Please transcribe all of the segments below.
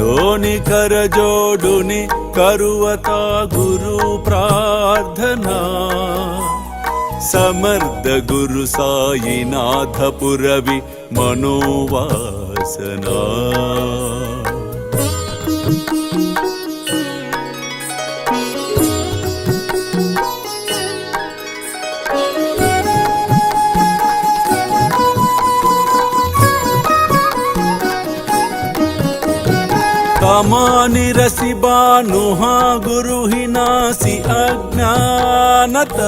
లోని కరజోడుని కరువత గురు ప్రార్థనా సమర్థ గురు సాయినాథ పురవి మనోవాసనా తమాని రసి బానుహా గురుహినాసి అజ్ఞానత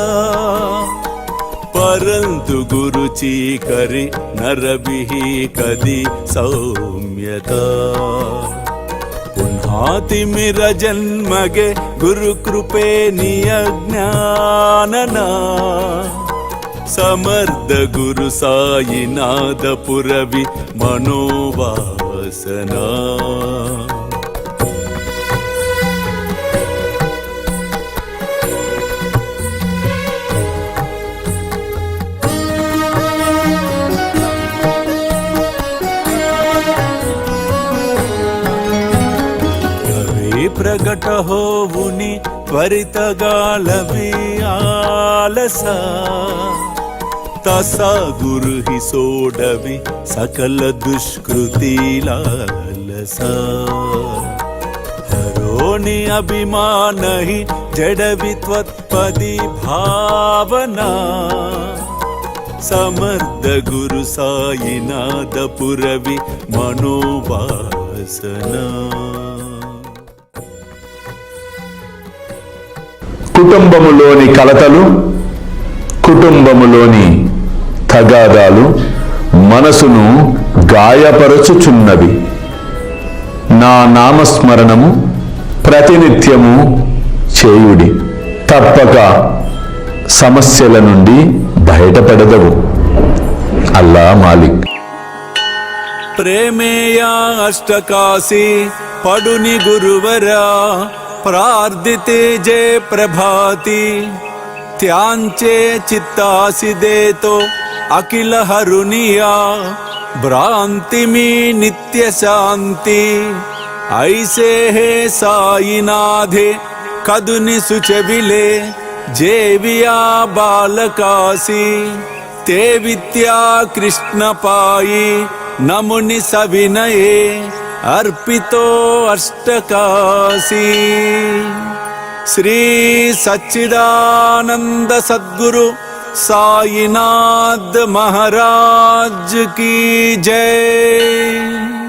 పరంతు గురు చీకరి నరభిహి కది సౌమ్యత పున్హాతిమిర జన్మగే గురు కృపే నియజ్ఞాననా సమర్థ గురు సాయినాథ పురవి మనోవాసనా ప్రగట హోవుని త్వరితగాలవి ఆలస తస గురుహి సోడవి సకల దుష్కృతి లాలస హరోని అభిమానహి జడవి త్వత్పది భావనా సమర్థ గురు సాయినాథ పురవి మనోవాసనా కుటుంబములోని కలతలు, కుటుంబములోని తగాదాలు మనసును గాయపరచుచున్నవి. నా నామస్మరణము ప్రతినిత్యము చేయుడి, తప్పక సమస్యల నుండి బయటపడదవు. అల్లా మాలిక్. ప్రేమేయా అష్టకాశి పడుని గురువరా ప్రార్థితే జయ ప్రభాతి త్యాంచే చిత్తాసి దేతో అఖిల హరునియా భ్రాంతి మీ నిత్య శాంతి ఐసే హే సాయినాథే కదుని సుచవిలే జేవియా బాలకాసి తే విద్యా కృష్ణ పాయి నముని సవినయే अर्पितो अष्टकाशी श्री सच्चिदानंद सद्गुरु साईनाथ महाराज की जय।